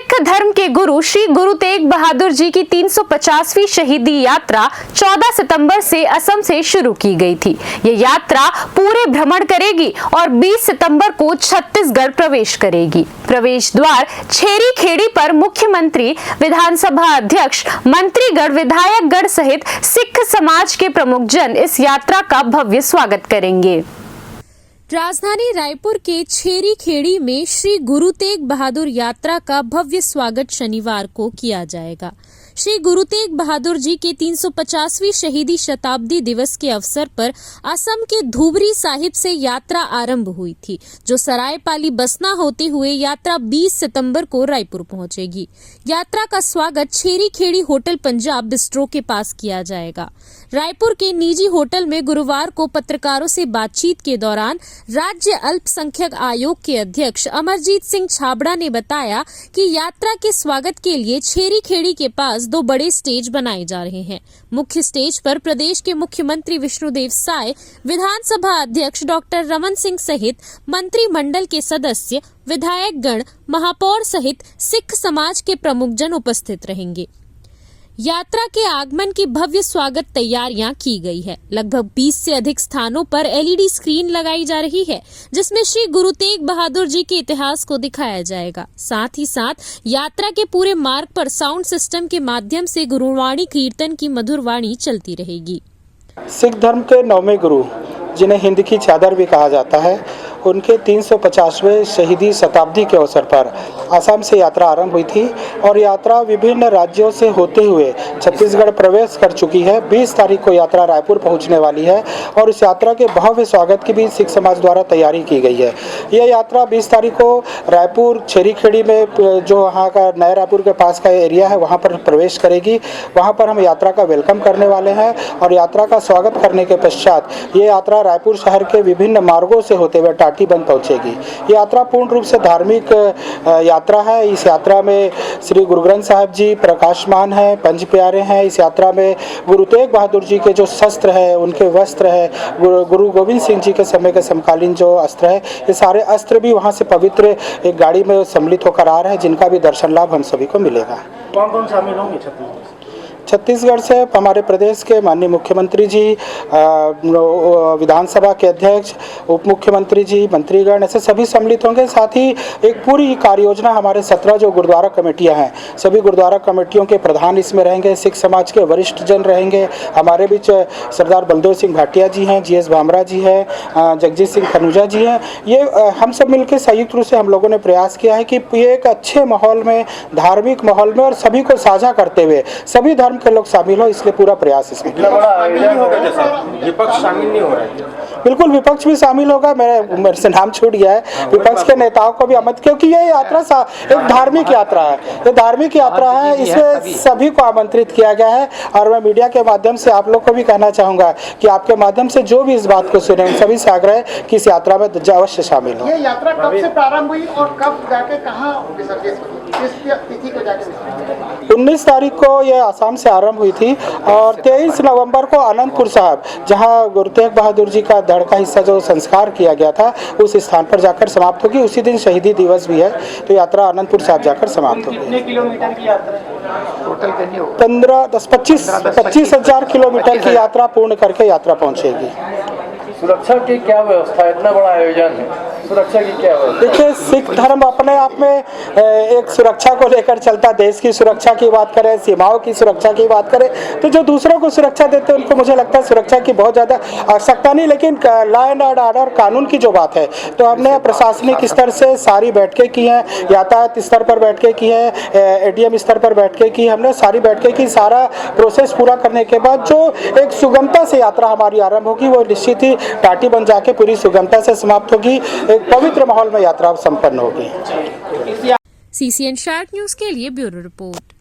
सिख धर्म के गुरु श्री गुरु तेग बहादुर जी की 350वीं शहीदी यात्रा 14 सितंबर से असम से शुरू की गई थी। ये यात्रा पूरे भ्रमण करेगी और 20 सितंबर को छत्तीसगढ़ प्रवेश करेगी। प्रवेश द्वार छेरी खेड़ी पर मुख्यमंत्री, विधानसभा अध्यक्ष, मंत्रीगण, विधायकगण सहित सिख समाज के प्रमुख जन इस यात्रा का भव्य स्वागत करेंगे। राजधानी रायपुर के छेरी खेड़ी में श्री गुरु तेग बहादुर यात्रा का भव्य स्वागत शनिवार को किया जाएगा। श्री गुरु तेग बहादुर जी के 350वीं शहीदी शताब्दी दिवस के अवसर पर असम के धुबरी साहिब से यात्रा आरंभ हुई थी, जो सरायपाली बसना होते हुए यात्रा 20 सितंबर को रायपुर पहुंचेगी। यात्रा का स्वागत छेरी खेड़ी होटल पंजाब बिस्ट्रो के पास किया जाएगा। रायपुर के निजी होटल में गुरुवार को पत्रकारों से बातचीत के दौरान राज्य अल्पसंख्यक आयोग के अध्यक्ष अमरजीत सिंह छाबड़ा ने बताया कि यात्रा के स्वागत के लिए छेरी खेड़ी के पास 2 बड़े स्टेज बनाए जा रहे हैं। मुख्य स्टेज पर प्रदेश के मुख्यमंत्री विष्णुदेव साय, विधानसभा अध्यक्ष डॉक्टर रमन सिंह सहित मंत्रिमंडल के सदस्य, विधायकगण, महापौर सहित सिख समाज के प्रमुख जन उपस्थित रहेंगे। यात्रा के आगमन की भव्य स्वागत तैयारियां की गई है। लगभग 20 से अधिक स्थानों पर एलईडी स्क्रीन लगाई जा रही है, जिसमें श्री गुरु तेग बहादुर जी के इतिहास को दिखाया जाएगा। साथ ही साथ यात्रा के पूरे मार्ग पर साउंड सिस्टम के माध्यम से गुरुवाणी कीर्तन की मधुर वाणी चलती रहेगी। सिख धर्म के 9वें गुरु, जिन्हें हिंद की चादर भी कहा जाता है, उनके 350वें शहीदी शताब्दी के अवसर पर असम से यात्रा आरंभ हुई थी और यात्रा विभिन्न राज्यों से होते हुए छत्तीसगढ़ प्रवेश कर चुकी है। 20 तारीख को यात्रा रायपुर पहुंचने वाली है और इस यात्रा के भव्य स्वागत की भी सिख समाज द्वारा तैयारी की गई है। यह यात्रा 20 तारीख को रायपुर छेरी खेड़ी में, जो वहाँ का नया रायपुर के पास का एरिया है, वहाँ पर प्रवेश करेगी। वहाँ पर हम यात्रा का वेलकम करने वाले हैं और यात्रा का स्वागत करने के पश्चात ये यात्रा रायपुर शहर के विभिन्न मार्गों से होते हुए टाटीबंध पहुंचेगी। ये यात्रा पूर्ण रूप से धार्मिक यात्रा है। इस यात्रा में श्री गुरु ग्रंथ साहिब जी प्रकाशमान है, पंच प्यारे हैं। इस यात्रा में गुरु तेग बहादुर जी के जो शस्त्र है, उनके वस्त्र है, गुरु गोविंद सिंह जी के समय के समकालीन जो अस्त्र है, ये सारे अस्त्र भी वहाँ से पवित्र एक गाड़ी में सम्मिलित होकर आ रहे हैं, जिनका भी दर्शन लाभ हम सभी को मिलेगा। कौन शामिल होंगे छत्तीसगढ़ से हमारे प्रदेश के माननीय मुख्यमंत्री जी, विधानसभा के अध्यक्ष, उप मुख्यमंत्री जी, मंत्रीगण, ऐसे सभी सम्मिलित होंगे। साथ ही एक पूरी कार्य योजना, हमारे 17 जो गुरुद्वारा कमेटियां हैं, सभी गुरुद्वारा कमेटियों के प्रधान इसमें रहेंगे, सिख समाज के वरिष्ठ जन रहेंगे। हमारे बीच सरदार बलदेव सिंह भाटिया जी हैं, GS भामरा जी हैं, जगजीत सिंह खनूजा जी हैं। ये हम सब मिलकर संयुक्त रूप से हम लोगों ने प्रयास किया है कि ये एक अच्छे माहौल में, धार्मिक माहौल में और सभी को साझा करते हुए सभी धर्म के लोग शामिल हो, इसलिए पूरा प्रयास इसमें किया। विपक्ष शामिल नहीं हो रहा है? बिल्कुल, विपक्ष भी शामिल होगा। मेरे से नाम छूट गया है। विपक्ष के नेताओं को भी आमंत्रित, क्योंकि ये यात्रा एक धार्मिक यात्रा है, ये धार्मिक यात्रा है, इसमें सभी को आमंत्रित किया गया है। और मैं मीडिया के माध्यम से आप लोग को भी कहना चाहूंगा कि आपके माध्यम से जो भी इस बात को सुने, उन सभी से आग्रह है कि इस यात्रा में अवश्य शामिल हो। ये यात्रा कब से प्रारंभ हुई और कब जाके कहाँ विसर्जित हुई? किस तिथि को जाके? 19 तारीख को यह आसाम से आरंभ हुई थी और 23 नवंबर को अनंतपुर साहब, जहां गुरु तेग बहादुर जी का धड़ का हिस्सा जो संस्कार किया गया था, उस स्थान पर जाकर समाप्त होगी। उसी दिन शहीदी दिवस भी है, तो यात्रा अनंतपुर साहब जाकर समाप्त होगी। कितने किलोमीटर की यात्रा है? टोटल कितनी होगी? 25 हजार किलोमीटर की यात्रा पूर्ण करके यात्रा पहुंचेगी। सुरक्षा की क्या व्यवस्था? इतना बड़ा आयोजन है, सुरक्षा की क्या व्यवस्था? देखिए, सिख धर्म अपने आप में एक सुरक्षा को लेकर चलता। देश की सुरक्षा की बात करें, सीमाओं की सुरक्षा की बात करें, तो जो दूसरों को सुरक्षा देते हैं उनको मुझे लगता है सुरक्षा की बहुत ज़्यादा आवश्यकता नहीं। लेकिन लॉ एंड ऑर्डर, कानून की जो बात है, तो हमने प्रशासनिक स्तर से सारी बैठकें की हैं, यातायात स्तर पर बैठकें की है, ADM स्तर पर बैठकें की, हमने सारी बैठकें की। सारा प्रोसेस पूरा करने के बाद जो एक सुगमता से यात्रा हमारी आरंभ होगी, वो निश्चित ही टाटी बन जाके पूरी सुगमता से समाप्त होगी। एक पवित्र माहौल में यात्रा संपन्न होगी। CCN शार्क न्यूज के लिए ब्यूरो रिपोर्ट।